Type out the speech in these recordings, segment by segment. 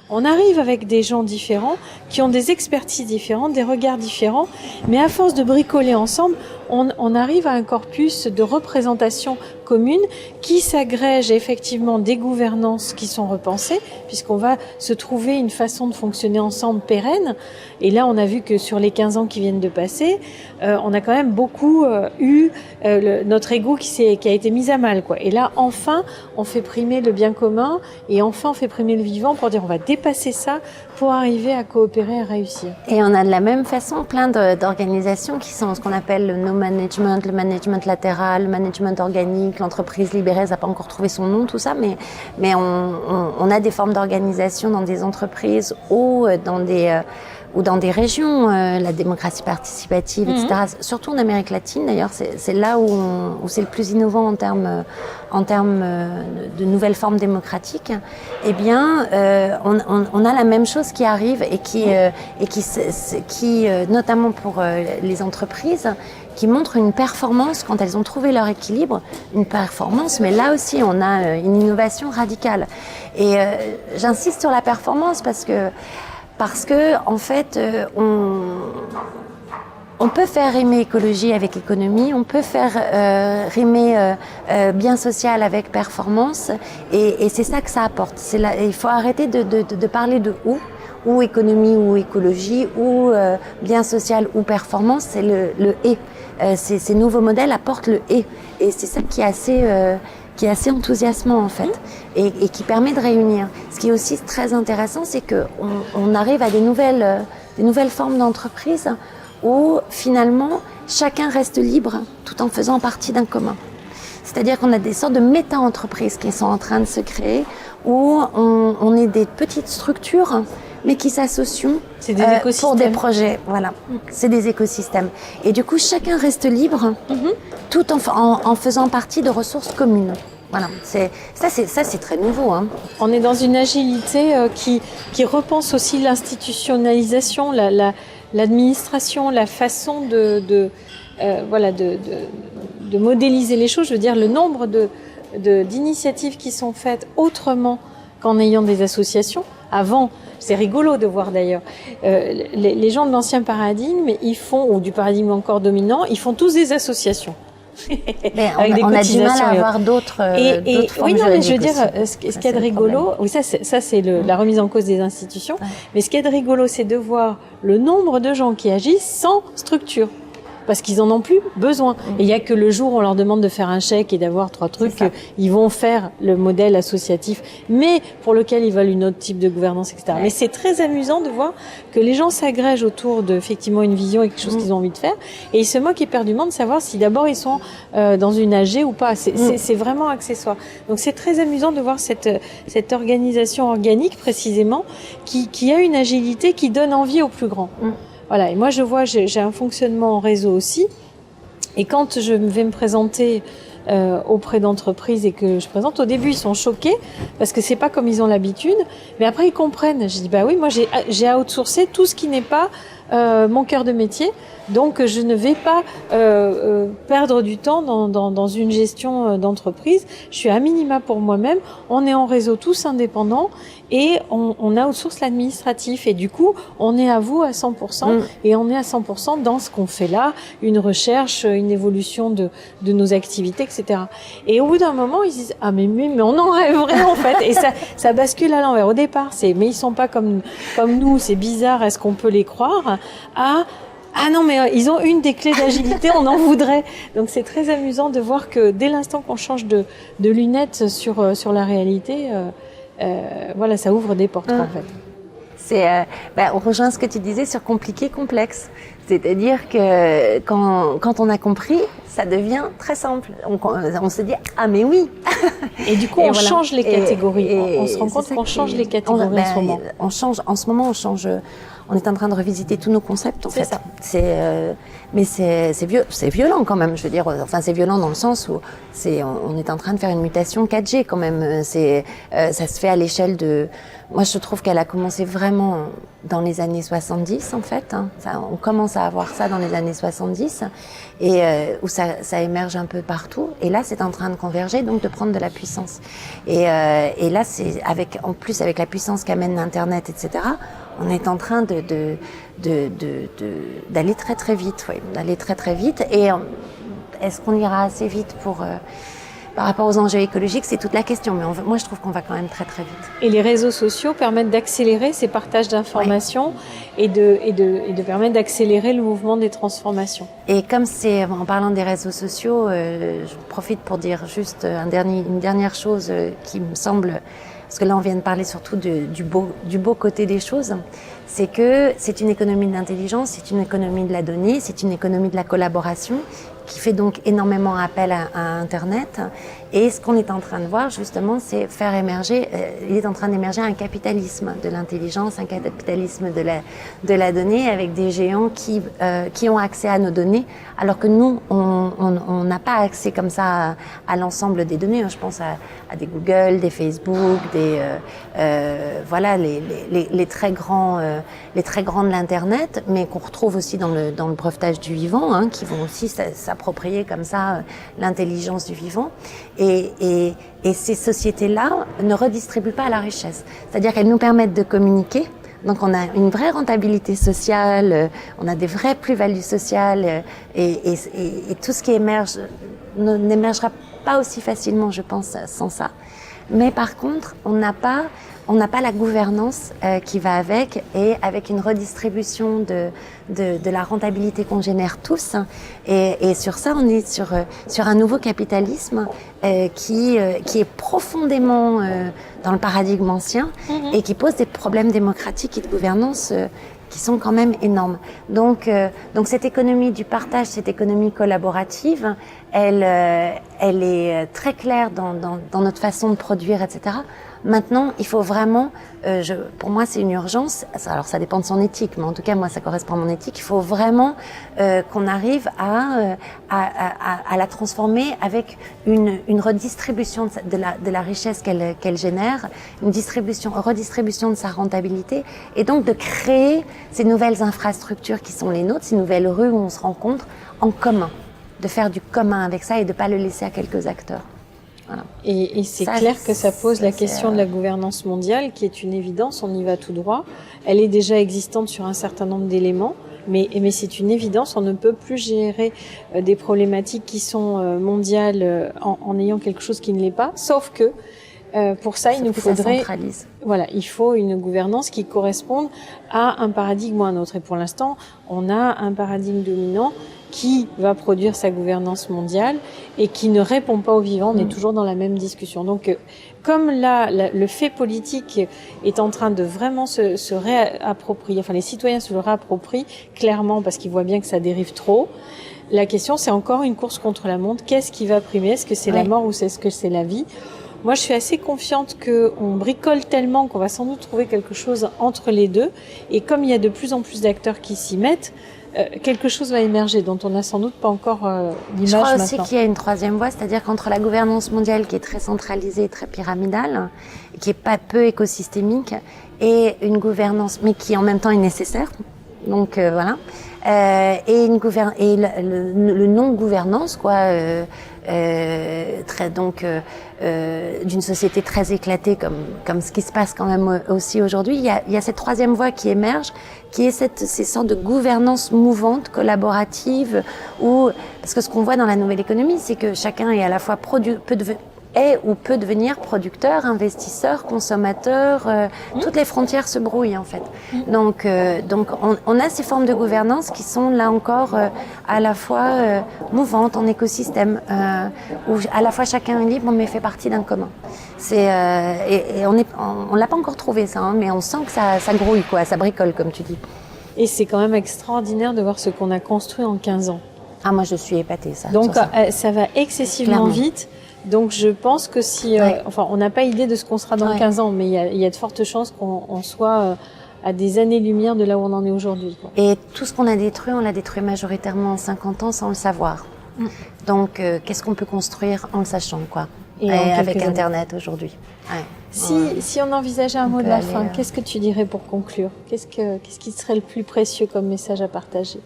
On arrive avec des gens différents, qui ont des expertises différentes, des regards différents, mais à force de bricoler ensemble, on arrive à un corpus de représentation commune qui s'agrège effectivement des gouvernances qui sont repensées, puisqu'on va se trouver une façon de fonctionner ensemble pérenne. Et là, on a vu que sur les 15 ans qui viennent de passer, on a quand même beaucoup eu notre ego qui a été mis à mal, quoi. Et là, enfin, on fait primer le bien commun et enfin, on fait primer le vivant pour dire on va dépasser ça pour arriver à coopérer et à réussir. Et on a de la même façon plein d'organisations qui sont ce qu'on appelle le no-management, le management latéral, le management organique, l'entreprise libérée, ça n'a pas encore trouvé son nom, tout ça, mais on a des formes d'organisation dans des entreprises ou dans des régions, la démocratie participative, etc. Surtout en Amérique latine, d'ailleurs, c'est là où c'est le plus innovant en termes de nouvelles formes démocratiques. Eh bien, on a la même chose qui arrive et qui notamment pour les entreprises, qui montre une performance quand elles ont trouvé leur équilibre, une performance, mais là aussi on a une innovation radicale. Et j'insiste sur la performance parce que en fait, on peut faire rimer écologie avec économie, on peut faire rimer bien social avec performance, et c'est ça que ça apporte. Il faut arrêter de parler de ou économie ou écologie, ou bien social ou performance, c'est le et. Ces nouveaux modèles apportent le et c'est ça qui est assez enthousiasmant en fait, et qui permet de réunir. Ce qui est aussi très intéressant, c'est qu'on arrive à des nouvelles formes d'entreprise où finalement chacun reste libre tout en faisant partie d'un commun. C'est-à-dire qu'on a des sortes de méta-entreprises qui sont en train de se créer, où on est des petites structures mais qui s'associent pour des projets. Voilà, c'est des écosystèmes. Et du coup, chacun reste libre, tout en faisant partie de ressources communes. Voilà, ça c'est très nouveau. Hein. On est dans une agilité qui repense aussi l'institutionnalisation, l'administration, la façon de modéliser les choses. Je veux dire, le nombre d'initiatives qui sont faites autrement qu'en ayant des associations. Avant, c'est rigolo de voir d'ailleurs, les gens de l'ancien paradigme, ou du paradigme encore dominant, ils font tous des associations. On a du mal à avoir d'autres formes juridiques. Mais je veux dire, ce qu'il y a de rigolo, oui, ça c'est la remise en cause des institutions, mais ce qu'il y a de rigolo, c'est de voir le nombre de gens qui agissent sans structure. Parce qu'ils en ont plus besoin. Et il y a que le jour où on leur demande de faire un chèque et d'avoir 3 trucs, ils vont faire le modèle associatif, mais pour lequel ils veulent une autre type de gouvernance, etc. Ouais. Mais c'est très amusant de voir que les gens s'agrègent autour de, effectivement, une vision et quelque chose qu'ils ont envie de faire, et ils se moquent éperdument de savoir si d'abord ils sont dans une AG ou pas. C'est vraiment accessoire. Donc c'est très amusant de voir cette organisation organique, précisément, qui a une agilité qui donne envie aux plus grands. Voilà, et moi je vois, j'ai un fonctionnement en réseau aussi, et quand je vais me présenter auprès d'entreprises et que je présente, au début ils sont choqués parce que c'est pas comme ils ont l'habitude, mais après ils comprennent. Je dis bah oui, moi j'ai outsourcé tout ce qui n'est pas mon cœur de métier, donc je ne vais pas perdre du temps dans une gestion d'entreprise. Je suis à minima pour moi-même. On est en réseau tous indépendants et on outsource l'administratif, et du coup on est à vous à 100% et on est à 100% dans ce qu'on fait là, une recherche, une évolution de nos activités, etc. Et au bout d'un moment ils disent ah mais on en rêverait en fait, et ça bascule à l'envers. Au départ mais ils sont pas comme nous, c'est bizarre, est-ce qu'on peut les croire, ah non, mais ils ont une des clés d'agilité, on en voudrait. Donc c'est très amusant de voir que dès l'instant qu'on change de lunettes sur la réalité, voilà, ça ouvre des portes en fait. On rejoint ce que tu disais sur compliqué, complexe. C'est-à-dire que quand on a compris, ça devient très simple. On se dit ah mais oui. Et du coup on change les catégories. On se rend compte qu'on change les catégories en ce moment. On change on est en train de revisiter tous nos concepts, en fait. C'est ça. Mais c'est violent quand même, je veux dire. Enfin, c'est violent dans le sens où on est en train de faire une mutation 4G quand même. Ça se fait à l'échelle de... Moi, je trouve qu'elle a commencé vraiment dans les années 70, en fait. On commence à avoir ça dans les années 70, et où ça émerge un peu partout. Et là, c'est en train de converger, donc de prendre de la puissance. Et là, c'est en plus avec la puissance qu'amène Internet, etc. On est en train d'aller très très vite, d'aller très très vite. Et est-ce qu'on ira assez vite par rapport aux enjeux écologiques, c'est toute la question. Mais moi, je trouve qu'on va quand même très très vite. Et les réseaux sociaux permettent d'accélérer ces partages d'informations et de permettre d'accélérer le mouvement des transformations. Et comme en parlant des réseaux sociaux, je profite pour dire juste une dernière chose qui me semble, parce que là on vient de parler surtout du beau côté des choses, c'est que c'est une économie de l'intelligence, c'est une économie de la donnée, c'est une économie de la collaboration qui fait donc énormément appel à Internet. Et ce qu'on est en train de voir justement, c'est il est en train d'émerger un capitalisme de l'intelligence, un capitalisme de la donnée, avec des géants qui ont accès à nos données, alors que nous, on n'a pas accès comme ça à l'ensemble des données. Je pense à des Google, des Facebook, voilà, les très grands de l'Internet, mais qu'on retrouve aussi dans le brevetage du vivant, qui vont aussi s'approprier comme ça l'intelligence du vivant. Et ces sociétés-là ne redistribuent pas la richesse. C'est-à-dire qu'elles nous permettent de communiquer. Donc on a une vraie rentabilité sociale, on a des vraies plus-values sociales, et tout ce qui émerge n'émergera pas aussi facilement, je pense, sans ça. Mais par contre, on n'a pas la gouvernance qui va avec, et avec une redistribution de la rentabilité qu'on génère tous. Et sur ça, on est sur un nouveau capitalisme qui est profondément dans le paradigme ancien, et qui pose des problèmes démocratiques et de gouvernance qui sont quand même énormes. Donc cette économie du partage, cette économie collaborative, elle est très claire dans notre façon de produire, etc. Maintenant, il faut vraiment, pour moi c'est une urgence, alors ça dépend de son éthique, mais en tout cas moi ça correspond à mon éthique, il faut vraiment qu'on arrive à la transformer avec une redistribution de la richesse qu'elle génère, une redistribution de sa rentabilité, et donc de créer ces nouvelles infrastructures qui sont les nôtres, ces nouvelles rues où on se rencontre en commun, de faire du commun avec ça et de ne pas le laisser à quelques acteurs. Voilà. Et c'est clair que ça pose la question de la gouvernance mondiale, qui est une évidence, on y va tout droit. Elle est déjà existante sur un certain nombre d'éléments, mais c'est une évidence, on ne peut plus gérer des problématiques qui sont mondiales en ayant quelque chose qui ne l'est pas, sauf que pour ça, il nous faudrait, il faut une gouvernance qui corresponde à un paradigme ou à un autre. Et pour l'instant, on a un paradigme dominant qui va produire sa gouvernance mondiale et qui ne répond pas aux vivants. On est toujours dans la même discussion. Donc, comme là, le fait politique est en train de vraiment se réapproprier, enfin les citoyens se le réapproprient clairement parce qu'ils voient bien que ça dérive trop. La question, c'est encore une course contre la montre. Qu'est-ce qui va primer? Est-ce que c'est la mort ou est-ce que c'est la vie? Moi, je suis assez confiante qu'on bricole tellement qu'on va sans doute trouver quelque chose entre les deux. Et comme il y a de plus en plus d'acteurs qui s'y mettent, quelque chose va émerger dont on n'a sans doute pas encore l'image maintenant. Je crois aussi qu'il y a une troisième voie, c'est-à-dire qu'entre la gouvernance mondiale qui est très centralisée, très pyramidale, qui est pas peu écosystémique, et une gouvernance, mais qui en même temps est nécessaire. Donc voilà. Et le non-gouvernance, d'une société très éclatée comme ce qui se passe quand même aussi aujourd'hui. Il y a cette troisième voie qui émerge, qui est ces sortes de gouvernance mouvante, collaborative, parce que ce qu'on voit dans la nouvelle économie, c'est que chacun est à la fois peut devenir producteur, investisseur, consommateur. Toutes les frontières se brouillent en fait. Donc on a ces formes de gouvernance qui sont là encore à la fois mouvantes en écosystème, où à la fois chacun est libre mais fait partie d'un commun. Et on l'a pas encore trouvé ça, mais on sent que ça grouille ça bricole comme tu dis. Et c'est quand même extraordinaire de voir ce qu'on a construit en 15 ans. Ah moi je suis épatée ça. Donc ça va excessivement vite. Donc je pense que si, on n'a pas idée de ce qu'on sera dans 15 ans, mais il y a de fortes chances qu'on soit à des années-lumière de là où on en est aujourd'hui, quoi. Et tout ce qu'on a détruit, on l'a détruit majoritairement en 50 ans sans le savoir. Donc, qu'est-ce qu'on peut construire en le sachant, quoi. Et avec Internet aujourd'hui. Ouais. Si on envisageait un mot de la fin, qu'est-ce que tu dirais pour conclure? Qu'est-ce qui serait le plus précieux comme message à partager?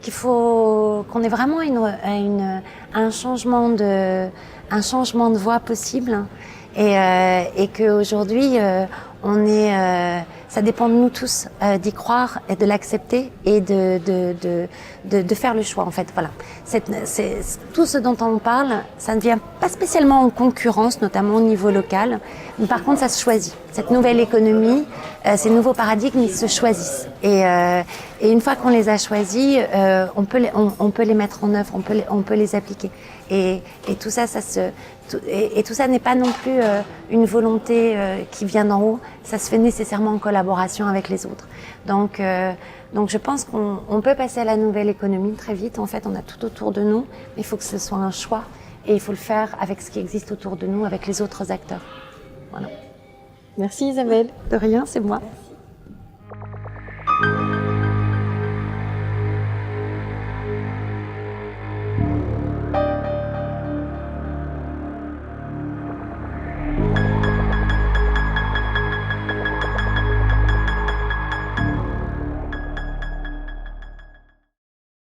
Qu'il faut qu'on ait vraiment un changement de voie possible et qu'aujourd'hui ça dépend de nous tous d'y croire et de l'accepter et de faire le choix en fait. Voilà. C'est tout ce dont on parle, ça ne vient pas spécialement en concurrence, notamment au niveau local, mais par contre ça se choisit. Cette nouvelle économie, ces nouveaux paradigmes, ils se choisissent. Et une fois qu'on les a choisis, on peut les mettre en œuvre, on peut les appliquer. Et tout ça, tout ça n'est pas non plus une volonté qui vient d'en haut. Ça se fait nécessairement en collaboration avec les autres. Donc je pense qu'on peut passer à la nouvelle économie très vite. En fait, on a tout autour de nous, mais il faut que ce soit un choix et il faut le faire avec ce qui existe autour de nous, avec les autres acteurs. Voilà. Merci Isabelle. De rien, c'est moi.